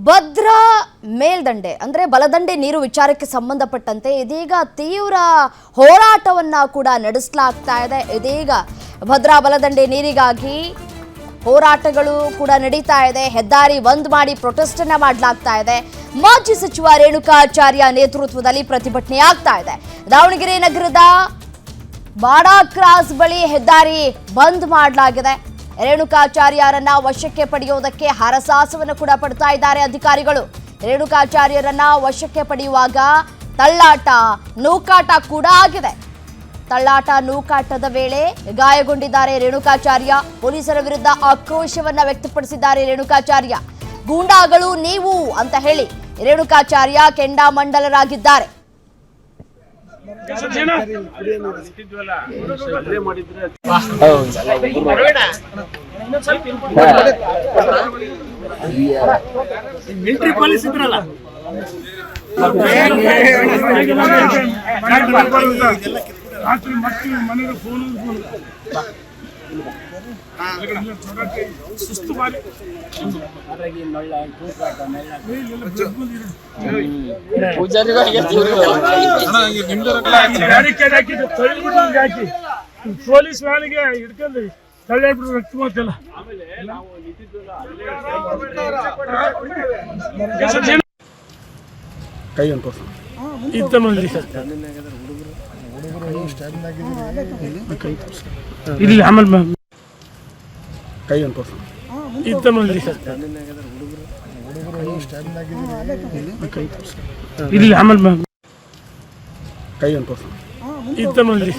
ಭದ್ರಾ ಮೇಲ್ದಂಡೆ ಅಂದ್ರೆ ಬಲದಂಡೆ ನೀರು ವಿಚಾರಕ್ಕೆ ಸಂಬಂಧಪಟ್ಟಂತೆ ಇದೀಗ ತೀವ್ರ ಹೋರಾಟವನ್ನ ಕೂಡ ನಡೆಸಲಾಗ್ತಾ ಇದೆ. ಇದೀಗ ಭದ್ರಾ ಬಲದಂಡೆ ನೀರಿಗಾಗಿ ಹೋರಾಟಗಳು ಕೂಡ ನಡೀತಾ ಇದೆ. ಹೆದ್ದಾರಿ ಬಂದ್ ಮಾಡಿ ಪ್ರೊಟೆಸ್ಟ್ ಅನ್ನ ಮಾಡಲಾಗ್ತಾ ಇದೆ. ಮಾಜಿ ಸಚಿವ ರೇಣುಕಾಚಾರ್ಯ ನೇತೃತ್ವದಲ್ಲಿ ಪ್ರತಿಭಟನೆ ಆಗ್ತಾ ಇದೆ. ದಾವಣಗೆರೆ ನಗರದ ಬಾಡಾ ಕ್ರಾಸ್ ಬಳಿ ಹೆದ್ದಾರಿ ಬಂದ್ ಮಾಡಲಾಗಿದೆ. ರೇಣುಕಾಚಾರ್ಯರನ್ನ ವಶಕ್ಕೆ ಪಡೆಯುವುದಕ್ಕೆ ಹರಸಾಹಸವನ್ನು ಕೂಡ ಪಡ್ತಾ ಇದ್ದಾರೆ ಅಧಿಕಾರಿಗಳು. ರೇಣುಕಾಚಾರ್ಯರನ್ನ ವಶಕ್ಕೆ ಪಡೆಯುವಾಗ ತಳ್ಳಾಟ ನೂಕಾಟ ಕೂಡ ಆಗಿದೆ. ತಳ್ಳಾಟ ನೂಕಾಟದ ವೇಳೆ ಗಾಯಗೊಂಡಿದ್ದಾರೆ ರೇಣುಕಾಚಾರ್ಯ. ಪೊಲೀಸರ ವಿರುದ್ಧ ಆಕ್ರೋಶವನ್ನ ವ್ಯಕ್ತಪಡಿಸಿದ್ದಾರೆ ರೇಣುಕಾಚಾರ್ಯ. ಗೂಂಡಾಗಳು ನೀವು ಅಂತ ಹೇಳಿ ರೇಣುಕಾಚಾರ್ಯ ಕೆಂಡಾಮಂಡಲರಾಗಿದ್ದಾರೆ. ಮಿಲಿಟರಿ ಪೊಲೀಸ್ ಇದ್ರಲ್ಲ ರಾತ್ರಿ ಮಕ್ಕಳು ಮನೆಗೆ ಫೋನ್ ಸುಸ್ತು ಮಾಡಿ ಬ್ಯಾರಿಕೇಡ್ ಹಾಕಿದ್ದು ಹಾಕಿ ಪೊಲೀಸ್ ವ್ಯಾನಿಗೆ ಹಿಡ್ಕೊಂಡು ತಳ್ಳಿಬಿಟ್ಟು ರಕ್ತ ಮಾತಲ್ಲ. ಇತ್ತ ಮಂದಿ ಇಲ್ಲಿ ಆಮೇಲೆ ಇತ್ತ ಮಂದಿ ಇಲ್ಲಿ ಆಮೇಲೆ ಇತ್ತ ಮಂದಿ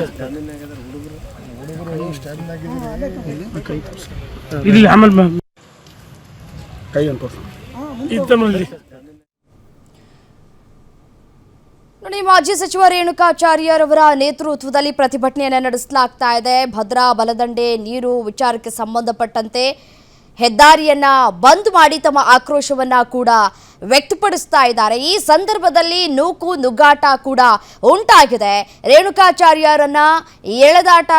ಇಲ್ಲಿ ಆಮೇಲೆ ಇತ್ತ ಮಂದಿ. ನೋಡಿ, ಮಾಜಿ ಸಚಿವ ರೇಣುಕಾಚಾರ್ಯರವರ ನೇತೃತ್ವದಲ್ಲಿ ಪ್ರತಿಭಟನೆಯನ್ನು ನಡೆಸಲಾಗ್ತಾ ಇದೆ. ಭದ್ರಾ ಬಲದಂಡೆ ನೀರು ವಿಚಾರಕ್ಕೆ ಸಂಬಂಧಪಟ್ಟಂತೆ ಹೆದ್ದಾರಿಯನ್ನ ಬಂದ್ ಮಾಡಿ ತಮ್ಮ ಆಕ್ರೋಶವನ್ನ ಕೂಡ ವ್ಯಕ್ತಪಡಿಸ್ತಾ ಇದ್ದಾರೆ. ಈ ಸಂದರ್ಭದಲ್ಲಿ ನೂಕು ನುಗ್ಗಾಟ ಕೂಡ ಉಂಟಾಗಿದೆ. ರೇಣುಕಾಚಾರ್ಯರನ್ನ ಎಳೆದಾಟ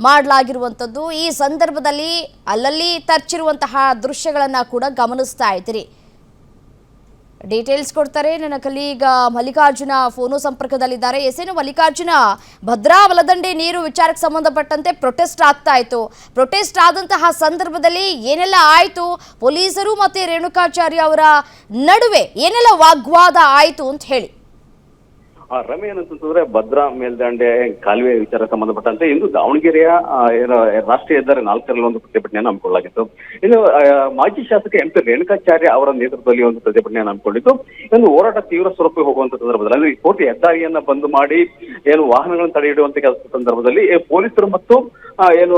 ಮಾಡಲಾಗಿರುವಂಥದ್ದು. ಈ ಸಂದರ್ಭದಲ್ಲಿ ಅಲ್ಲಲ್ಲಿ ತರ್ಚಿರುವಂತಹ ದೃಶ್ಯಗಳನ್ನ ಕೂಡ ಗಮನಿಸ್ತಾ ಇದ್ದೀರಿ. ಡೀಟೇಲ್ಸ್ ಕೊಡ್ತಾರೆ ನನ್ನ ಕಲೀಗ ಮಲ್ಲಿಕಾರ್ಜುನ ಫೋನು ಸಂಪರ್ಕದಲ್ಲಿದ್ದಾರೆ. ಎಸೇನು ಮಲ್ಲಿಕಾರ್ಜುನ, ಭದ್ರಾ ಬಲದಂಡೆ ನೀರು ವಿಚಾರಕ್ಕೆ ಸಂಬಂಧಪಟ್ಟಂತೆ ಪ್ರೊಟೆಸ್ಟ್ ಆಗ್ತಾ ಇತ್ತು. ಪ್ರೊಟೆಸ್ಟ್ ಆದಂತಹ ಸಂದರ್ಭದಲ್ಲಿ ಏನೆಲ್ಲ ಆಯಿತು, ಪೊಲೀಸರು ಮತ್ತೆ ರೇಣುಕಾಚಾರ್ಯ ಅವರ ನಡುವೆ ಏನೆಲ್ಲ ವಾಗ್ವಾದ ಆಯಿತು ಅಂತ ಹೇಳಿ. ರಮೆ ಏನಂತಂದ್ರೆ ಭದ್ರಾ ಮೇಲ್ದಂಡೆ ಕಾಲುವೆ ವಿಚಾರ ಸಂಬಂಧಪಟ್ಟಂತೆ ಇಂದು ದಾವಣಗೆರೆಯ ರಾಷ್ಟ್ರೀಯ ಹೆದ್ದಾರಿ 4ರಲ್ಲಿ ಒಂದು ಪ್ರತಿಭಟನೆಯನ್ನು ಹಮ್ಮಿಕೊಳ್ಳಲಾಗಿತ್ತು. ಇನ್ನು ಮಾಜಿ ಶಾಸಕ MP ರೇಣುಕಾಚಾರ್ಯ ಅವರ ನೇತೃತ್ವದಲ್ಲಿ ಒಂದು ಪ್ರತಿಭಟನೆಯನ್ನು ಹಮ್ಮಿಕೊಂಡಿತ್ತು. ಇನ್ನು ಹೋರಾಟ ತೀವ್ರ ಸ್ವರೂಪ ಹೋಗುವಂತ ಸಂದರ್ಭದಲ್ಲಿ ಅಂದ್ರೆ ಕೋಟಿ ಹೆದ್ದಾರಿಯನ್ನ ಬಂದ್ ಮಾಡಿ ಏನು ವಾಹನಗಳನ್ನು ತಡೆ ಹಿಡಿಯುವಂತ ಕೆಲಸ ಸಂದರ್ಭದಲ್ಲಿ ಪೊಲೀಸರು ಮತ್ತು ಏನು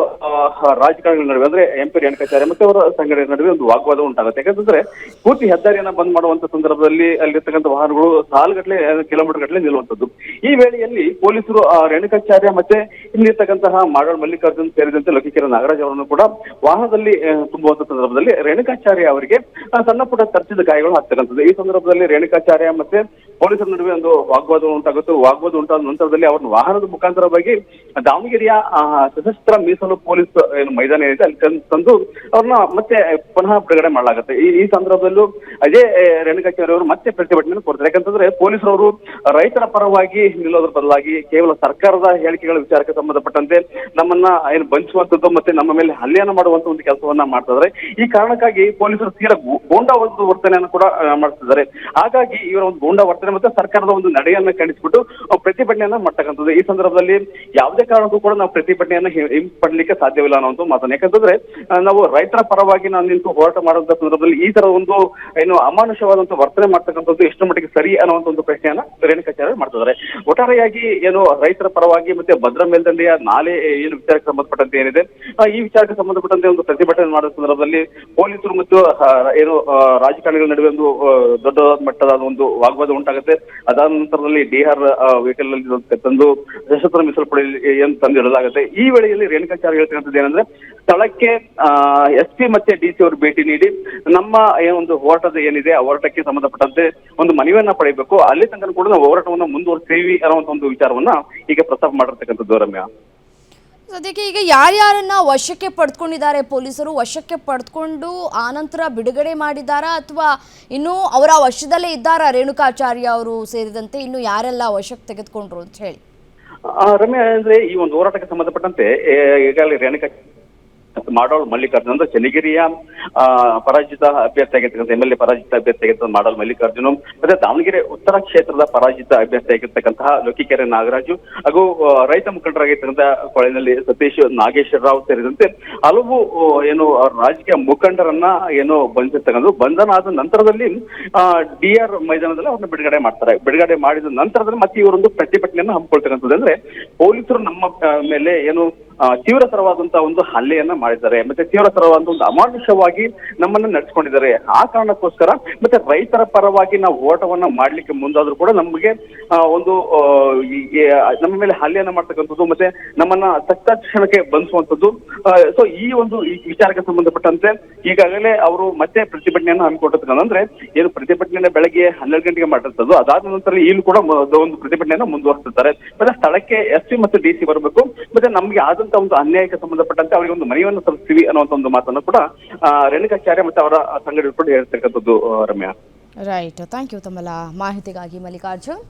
ರಾಜಕಾರಣಿಗಳ ನಡುವೆ ಅಂದ್ರೆ MP ರೇಣುಕಾಚಾರ್ಯ ಮತ್ತು ಅವರ ಸಂಘಟನೆ ನಡುವೆ ಒಂದು ವಾಗ್ವಾದ ಉಂಟಾಗುತ್ತೆ. ಯಾಕಂತಂದ್ರೆ ಪೂರ್ತಿ ಹೆದ್ದಾರಿಯನ್ನ ಬಂದ್ ಮಾಡುವಂತ ಸಂದರ್ಭದಲ್ಲಿ ಅಲ್ಲಿರ್ತಕ್ಕಂಥ ವಾಹನಗಳು ಸಾಲುಗಟ್ಟಲೆ ಕಿಲೋಮೀಟರ್ ಗಟ್ಟಲೆ ನಿಲ್ಲುವಂತದ್ದು. ಈ ವೇಳೆಯಲ್ಲಿ ಪೊಲೀಸರು ರೇಣುಕಾಚಾರ್ಯ ಮತ್ತೆ ಇಲ್ಲಿರ್ತಕ್ಕಂತಹ ಮಾಡಾಳ್ ಮಲ್ಲಿಕಾರ್ಜುನ್ ಸೇರಿದಂತೆ ಲೋಕಿಕೆರೆ ನಾಗರಾಜ್ ಅವರನ್ನು ಕೂಡ ವಾಹನದಲ್ಲಿ ತುಂಬುವಂತ ಸಂದರ್ಭದಲ್ಲಿ ರೇಣುಕಾಚಾರ್ಯ ಅವರಿಗೆ ಸಣ್ಣ ಪುಟ್ಟ ತರ್ಚಿದ ಗಾಯಗಳು ಆಗ್ತಕ್ಕಂಥದ್ದು. ಈ ಸಂದರ್ಭದಲ್ಲಿ ರೇಣುಕಾಚಾರ್ಯ ಮತ್ತೆ ಪೊಲೀಸರ ನಡುವೆ ಒಂದು ವಾಗ್ವಾದ ಉಂಟಾಗುತ್ತೆ. ವಾಗ್ವಾದ ಉಂಟಾದ ನಂತರದಲ್ಲಿ ಅವರನ್ನು ವಾಹನದ ಮುಖಾಂತರವಾಗಿ ದಾವಣಗೆರೆಯ ಸಶಸ್ತ್ರ ಮೀಸಲು ಪೊಲೀಸ್ ಏನು ಮೈದಾನ ಏನಿದೆ ಅಲ್ಲಿ ತಂದು ಅವ್ರನ್ನ ಮತ್ತೆ ಪುನಃ ಬಿಡುಗಡೆ ಮಾಡಲಾಗುತ್ತೆ. ಈ ಸಂದರ್ಭದಲ್ಲೂ ಅದೇ ರೇಣುಕಾಚಾರ್ಯ ಅವರು ಮತ್ತೆ ಪ್ರತಿಭಟನೆ ಕೊಡ್ತಾರೆ. ಯಾಕಂತಂದ್ರೆ ಪೊಲೀಸರವರು ರೈತರ ಪರವಾಗಿ ನಿಲ್ಲೋದ್ರ ಬದಲಾಗಿ ಕೇವಲ ಸರ್ಕಾರದ ಹೇಳಿಕೆಗಳ ವಿಚಾರಕ್ಕೆ ಸಂಬಂಧಪಟ್ಟಂತೆ ನಮ್ಮನ್ನ ಏನು ಬಂಚುವಂಥದ್ದು ಮತ್ತೆ ನಮ್ಮ ಮೇಲೆ ಹಲ್ಲೆಯನ್ನು ಮಾಡುವಂತ ಒಂದು ಕೆಲಸವನ್ನ ಮಾಡ್ತಾ ಇದ್ದಾರೆ. ಈ ಕಾರಣಕ್ಕಾಗಿ ಪೊಲೀಸರು ತೀರಾ ಗೋಂಡಾ ಒಂದು ವರ್ತನೆಯನ್ನು ಕೂಡ ಮಾಡ್ತಿದ್ದಾರೆ. ಹಾಗಾಗಿ ಇವರ ಒಂದು ಗೋಂಡಾ ವರ್ತನೆ ಮತ್ತೆ ಸರ್ಕಾರದ ಒಂದು ನಡೆಯನ್ನ ಖಂಡಿಸ್ಬಿಟ್ಟು ಪ್ರತಿಭಟನೆಯನ್ನ ಮಾಡ್ತಕ್ಕಂಥದ್ದು. ಈ ಸಂದರ್ಭದಲ್ಲಿ ಯಾವುದೇ ಕಾರಣಕ್ಕೂ ಕೂಡ ನಾವು ಪ್ರತಿಭಟನೆಯನ್ನ ಹಿಂಪಡಲಿಕ್ಕೆ ಸಾಧ್ಯವಿಲ್ಲ ಅನ್ನೋ ಒಂದು ಮಾತನ್ನು. ಯಾಕಂತಂದ್ರೆ ನಾವು ರೈತರ ಪರವಾಗಿ ನಾವು ನಿಂತು ಹೋರಾಟ ಮಾಡುವಂತ ಸಂದರ್ಭದಲ್ಲಿ ಈ ತರ ಒಂದು ಏನು ಅಮಾನುಷವಾದಂತ ವರ್ತನೆ ಮಾಡ್ತಕ್ಕಂಥದ್ದು ಎಷ್ಟು ಮಟ್ಟಿಗೆ ಸರಿ ಅನ್ನುವಂತ ಒಂದು ಪ್ರಶ್ನೆಯನ್ನ ರೇಣುಕಾಚಾರ್ಯ ಮಾಡ್ತಿದ್ದಾರೆ. ಒಟ್ಟಾರೆಯಾಗಿ ಏನು ರೈತರ ಪರವಾಗಿ ಮತ್ತೆ ಭದ್ರಾ ಮೇಲ್ದಂಡೆಯ ನಾಲೆ ಏನು ವಿಚಾರಕ್ಕೆ ಸಂಬಂಧಪಟ್ಟಂತೆ ಏನಿದೆ ಈ ವಿಚಾರಕ್ಕೆ ಸಂಬಂಧಪಟ್ಟಂತೆ ಒಂದು ಪ್ರತಿಭಟನೆ ಮಾಡುವ ಸಂದರ್ಭದಲ್ಲಿ ಪೊಲೀಸರು ಮತ್ತು ಏನು ರಾಜಕಾರಣಿಗಳ ನಡುವೆ ಒಂದು ದೊಡ್ಡ ಮಟ್ಟದ ಒಂದು ವಾಗ್ವಾದ ಉಂಟಾಗುತ್ತೆ. ಅದಾದ ನಂತರದಲ್ಲಿ DR ವೆಹಿಕಲ್ ಅಲ್ಲಿ ತಂದು ಸಶಸ್ತ್ರ ಮೀಸಲು ಪಡೆ ಏನು ತಂದು ಇಡಲಾಗುತ್ತೆ. ಈ ವೇಳೆಯಲ್ಲಿ ರೇಣುಕಾಚಾರ್ಯ ಹೇಳ್ತಕ್ಕಂಥದ್ದು ಏನಂದ್ರೆ ಸ್ಥಳಕ್ಕೆ SP ಮತ್ತೆ DC ಅವರು ಭೇಟಿ ನೀಡಿ ನಮ್ಮ ಒಂದು ಹೋರಾಟದ ಏನಿದೆ ಆ ಹೋರಾಟಕ್ಕೆ ಸಂಬಂಧಪಟ್ಟಂತೆ ಒಂದು ಮನವಿಯನ್ನ ಪಡೆಯಬೇಕು. ಅಲ್ಲಿ ತನಕ ಕೂಡ ನಾವು ಹೋರಾಟವನ್ನು ಮುಂದುವರಿಸ್ತೀವಿ ಅನ್ನುವಂತ ಒಂದು ವಿಚಾರವನ್ನ ಈಗ ಪ್ರಸ್ತಾಪ ಮಾಡಿರ್ತಕ್ಕಂಥದ್ದು. ರಮ್ಯಾ, ಸದ್ಯಕ್ಕೆ ಈಗ ಯಾರ್ಯಾರನ್ನ ವಶಕ್ಕೆ ಪಡೆದುಕೊಂಡಿದ್ದಾರೆ ಪೊಲೀಸರು, ವಶಕ್ಕೆ ಪಡೆದುಕೊಂಡು ಆನಂತರ ಬಿಡುಗಡೆ ಮಾಡಿದ್ದಾರಾ ಅಥವಾ ಇನ್ನೂ ಅವರ ವಶದಲ್ಲೇ ಇದ್ದಾರಾ ರೇಣುಕಾಚಾರ್ಯ ಅವರು ಸೇರಿದಂತೆ ಇನ್ನು ಯಾರೆಲ್ಲ ವಶಕ್ಕೆ ತೆಗೆದುಕೊಂಡ್ರು ಅಂತ ಹೇಳಿ? ರಮ್ಯಾ, ಅಂದ್ರೆ ಈ ಒಂದು ಹೋರಾಟಕ್ಕೆ ಸಂಬಂಧಪಟ್ಟಂತೆ ಈಗಾಗಲೇ ರೇಣುಕಾ ಮಾಡಾಳ್ ಮಲ್ಲಿಕಾರ್ಜುನ್ ಅಂದ್ರೆ ಚನ್ನಗಿರಿಯ ಪರಾಜಿತ ಅಭ್ಯರ್ಥಿಯಾಗಿರ್ತಕ್ಕಂಥ MLA ಪರಾಜಿತ ಅಭ್ಯರ್ಥಿಯಾಗಿರ್ತಕ್ಕಂಥ ಮಾಡಾಳ್ ಮಲ್ಲಿಕಾರ್ಜುನ್, ಮತ್ತೆ ದಾವಣಗೆರೆ ಉತ್ತರ ಕ್ಷೇತ್ರದ ಪರಾಜಿತ ಅಭ್ಯರ್ಥಿಯಾಗಿರ್ತಕ್ಕಂತಹ ಲೋಕಿಕೆರೆ ನಾಗರಾಜು ಹಾಗೂ ರೈತ ಮುಖಂಡರಾಗಿರ್ತಕ್ಕಂಥ ಕೊಳೆನಲ್ಲಿ ಸತೀಶ್ ನಾಗೇಶ್ವರ ರಾವ್ ಸೇರಿದಂತೆ ಹಲವು ಏನು ರಾಜಕೀಯ ಮುಖಂಡರನ್ನ ಏನು ಬಂಧಿಸಿರ್ತಕ್ಕಂಥ ಬಂಧನ ಆದ ನಂತರದಲ್ಲಿ DR ಮೈದಾನದಲ್ಲಿ ಅವ್ರನ್ನ ಬಿಡುಗಡೆ ಮಾಡ್ತಾರೆ. ಬಿಡುಗಡೆ ಮಾಡಿದ ನಂತರದಲ್ಲಿ ಮತ್ತೆ ಇವರೊಂದು ಪ್ರತಿಭಟನೆಯನ್ನು ಹಮ್ಮಿಕೊಳ್ತಕ್ಕಂಥದ್ದು. ಅಂದ್ರೆ ಪೊಲೀಸರು ನಮ್ಮ ಮೇಲೆ ಏನು ತೀವ್ರತರವಾದಂತಹ ಒಂದು ಹಲ್ಲೆಯನ್ನ ಮಾಡಿದ್ದಾರೆ, ಮತ್ತೆ ತೀವ್ರತರವಾದ ಒಂದು ಅಮಾನುಷವಾಗಿ ನಮ್ಮನ್ನ ನಡೆಸ್ಕೊಂಡಿದ್ದಾರೆ. ಆ ಕಾರಣಕ್ಕೋಸ್ಕರ ಮತ್ತೆ ರೈತರ ಪರವಾಗಿ ನಾವು ಹೋರಾಟವನ್ನ ಮಾಡ್ಲಿಕ್ಕೆ ಮುಂದಾದ್ರೂ ಕೂಡ ನಮಗೆ ಒಂದು ನಮ್ಮ ಮೇಲೆ ಹಲ್ಲೆಯನ್ನ ಮಾಡ್ತಕ್ಕಂಥದ್ದು ಮತ್ತೆ ನಮ್ಮನ್ನ ತಕ್ಷಣಕ್ಕೆ ಬಂಧಿಸುವಂಥದ್ದು. ಸೊ ಈ ಒಂದು ವಿಚಾರಕ್ಕೆ ಸಂಬಂಧಪಟ್ಟಂತೆ ಈಗಾಗಲೇ ಅವರು ಮತ್ತೆ ಪ್ರತಿಭಟನೆಯನ್ನು ಹಮ್ಮಿಕೊಟ್ಟಿರ್ತಕ್ಕಂಥ ಅಂದ್ರೆ ಏನು ಪ್ರತಿಭಟನೆ ಬೆಳಗ್ಗೆ 12 ಗಂಟೆಗೆ ಮಾಡಿರ್ತದ್ದು, ಅದಾದ ನಂತರ ಈಗಲೂ ಕೂಡ ಒಂದು ಪ್ರತಿಭಟನೆಯನ್ನು ಮುಂದುವರಿಸ್ತಿದ್ದಾರೆ. ಮತ್ತೆ ಸ್ಥಳಕ್ಕೆ SP ಮತ್ತು DC ಬರಬೇಕು, ಮತ್ತೆ ನಮ್ಗೆ ಆದಂತ ಒಂದು ಅನ್ಯಾಯಕ್ಕೆ ಸಂಬಂಧಪಟ್ಟಂತೆ ಅವರಿಗೆ ಒಂದು ಮನವಿಯನ್ನು ಸಲ್ಲಿಸ್ತೀವಿ ಅನ್ನುವಂತ ಒಂದು ಮಾತನ್ನು ಕೂಡ ರೇಣುಕಾಚಾರ್ಯ ಮತ್ತೆ ಅವರ ಸಂಘಟನೆ ಕೂಡ ಹೇಳ್ತಕ್ಕಂಥದ್ದು. ರಮ್ಯಾ, ರೈಟ್, ಥ್ಯಾಂಕ್ ಯು ತಮ್ಮೆಲ್ಲ ಮಾಹಿತಿಗಾಗಿ ಮಲ್ಲಿಕಾರ್ಜುನ್.